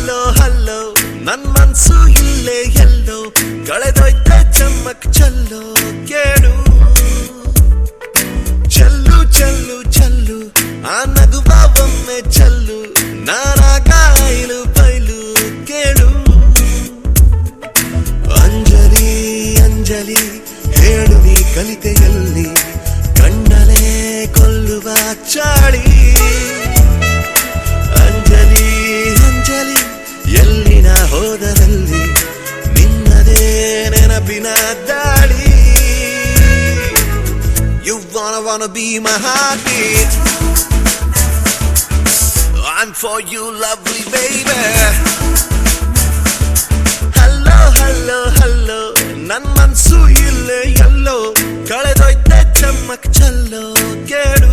Hello hello ನನ್ ಮನ್ಸು ಇಲ್ಲೇ ಎಲ್ಲೋ ಕಳೆದೋಯ್ತೆ ಚಮ್ಮಕ್ ಚಲ್ಲೋ ಕೇಳು ಚಲ್ಲು ಚಲ್ಲು ಚಲ್ಲು ಆ ನಗುವ ಒಮ್ಮೆ ಚಲ್ಲು ನಾನಾಗ ಐಲು ಬೈಲು ಕೇಳು ಅಂಜಲಿ ಅಂಜಲಿ ಹೇಳು ನೀ ಕಲಿತೆಯಲ್ಲಿ ಕಣ್ಣಲೇ ಕೊಲ್ಲುವ ಚಾಳಿ ಅಂಜಲಿ ಅಂಜಲಿ ಎಲ್ಲಿನ ಹೋದರಲ್ಲಿ ನಿನ್ನದೇ ನೆನಪಿನ ದಾಳಿ You wanna be my heartbeat I'm for you lovely baby Hello hello hello ನನ್ ಮನ್ಸು ಇಲ್ಲೇ ಎಲ್ಲೋ ಕಳೆದೋಯ್ತೆ ಚಮ್ಮಕ್ ಚಲ್ಲೋ ಕೇಳು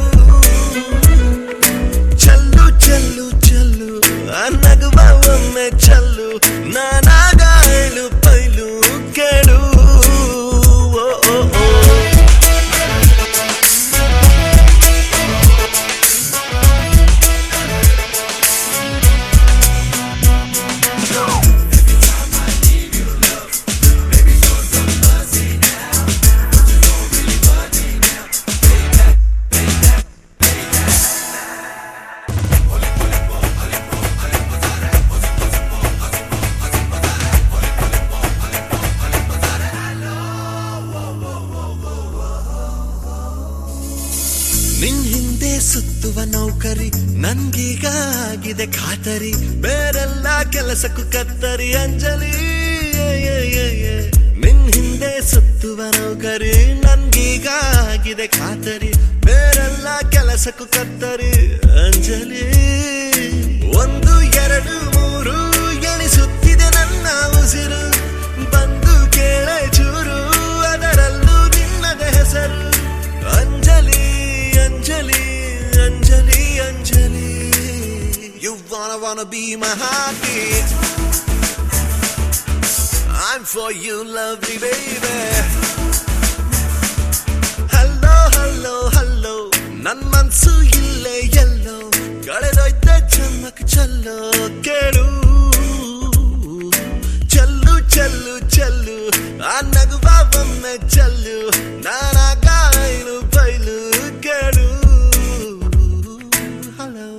ಚಲ್ಲು ಚಲ್ಲು ಚಲ್ಲು ಆ ನಗುವ ಒಮ್ಮೆ ಚಲ್ಲು ನಾನಾಗ ಐಲು ಪೈಲು ಕೇಳು ನಿನ್ ಹಿಂದೆ ಸುತ್ತುವ ನೌಕರಿ ನನ್ಗೀಗ ಆಗಿದೆ ಖಾತರಿ ಬೇರೆಲ್ಲ ಕೆಲಸಕ್ಕೂ ಕತ್ತರಿ ಅಂಜಲಿ ನಿನ್ ಹಿಂದೆ ಸುತ್ತುವ ನೌಕರಿ ನನ್ಗೀಗ ಆಗಿದೆ ಖಾತರಿ ಬೇರೆಲ್ಲ ಕೆಲಸಕ್ಕೂ ಕತ್ತರಿ ಅಂಜಲಿ ಒಂದು ಎರಡು ಮೂರು ಎಣಿಸುತ್ತಿದೆ ನನ್ನ ಉಸಿರು ಬಂದು ಕೇಳೆ ಚೂರು ಅದರಲ್ಲೂ ನಿನ್ನದ ಹೆಸರು Anjali Anjali, Anjali, Anjali You wanna be my heartbeat I'm for you lovely baby Hello, hello, hello ನನ್ ಮನ್ಸು ಇಲ್ಲೇ ಎಲ್ಲೋ ಕಳೆದೋಯ್ತೆ ಚಮ್ಮಕ್ ಚಲ್ಲೋ ಕೇಳು ಚಲ್ಲು ಚಲ್ಲು ಚಲ್ಲು ಆ ನಗುವ ಒಮ್ಮೆ ಚಲ್ಲು ನಾನಾಗ ಐಲು ಬೈಲು ಕೇಳು ಹಲೋ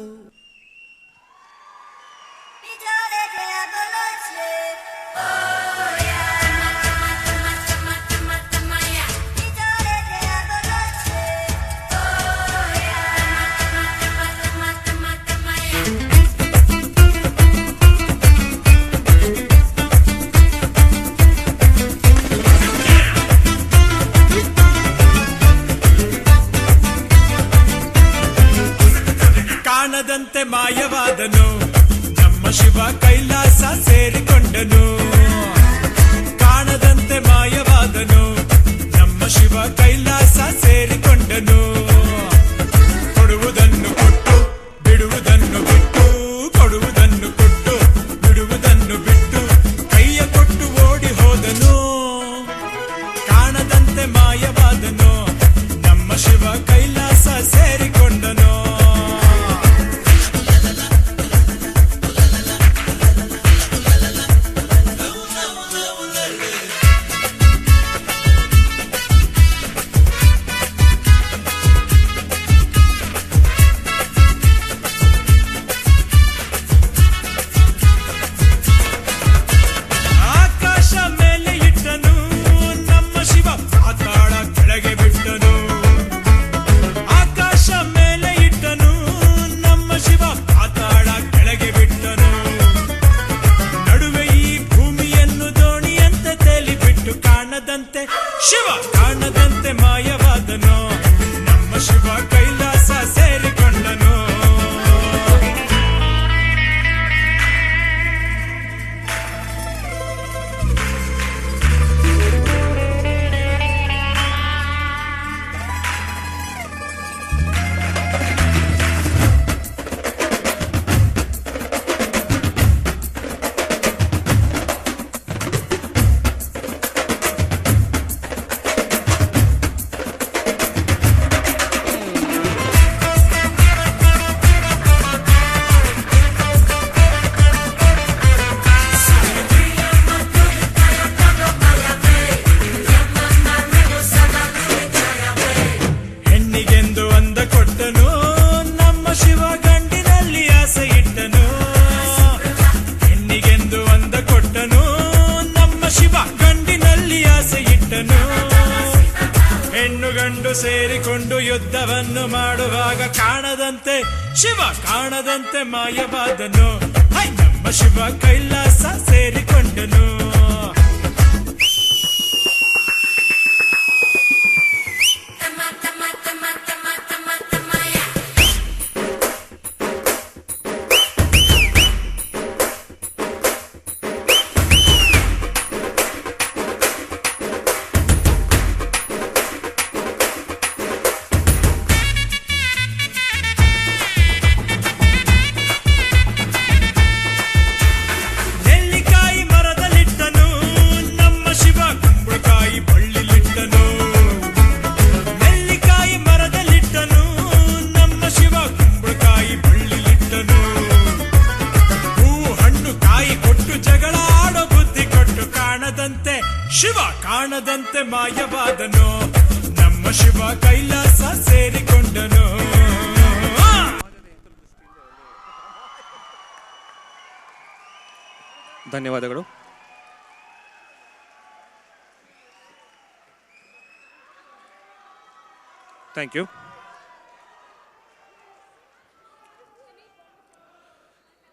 ಕಾಣದಂತೆ ಮಾಯವಾದನು ನಮ್ಮ ಶಿವ ಕೈಲಾಸ ಸೇರಿಕೊಂಡನು ಕಾಣದಂತೆ ಮಾಯವಾದನು ನಮ್ಮ ಶಿವ ಕೈಲಾಸ ಸೇರಿಕೊಂಡನು ಕೊಡುವುದನ್ನು ಕೊಟ್ಟು ಬಿಡುವುದನ್ನು ಬಿಟ್ಟು ಕೊಡುವುದನ್ನು ಕೊಟ್ಟು ಬಿಡುವುದನ್ನು ಬಿಟ್ಟು ಕೈಯ ಕೊಟ್ಟು ಓಡಿ ಹೋದನು ಕಾಣದಂತೆ ಮಾಯವಾದನು ನಮ್ಮ ಶಿವ ಕೈಲಾಸ ಸೇರಿಕೊಂಡನು ಶಿವ ಕಾಣದಂತೆ ಮಾಯವಾದನು ನಮ್ಮ ಶಿವ ಕೈಲಾಸ ಸೇರಿಕೊಂಡನು ಸೇರಿಕೊಂಡು ಯುದ್ಧವನ್ನು ಮಾಡುವಾಗ ಕಾಣದಂತೆ ಶಿವ ಕಾಣದಂತೆ ಮಾಯವಾದನು. ಹೈ ನಮ್ಮ ಶಿವ ಕೈಲಾಸ ಸೇರಿಕೊಂಡನು. ಶಿವ ಕಾಣದಂತೆ ಮಾಯವಾದನು. ನಮ್ಮ ಶಿವ ಕೈಲಾಸ ಸೇರಿಕೊಂಡನು. ಧನ್ಯವಾದಗಳು. Thank you.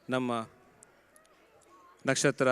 ನಮ್ಮ ನಕ್ಷತ್ರ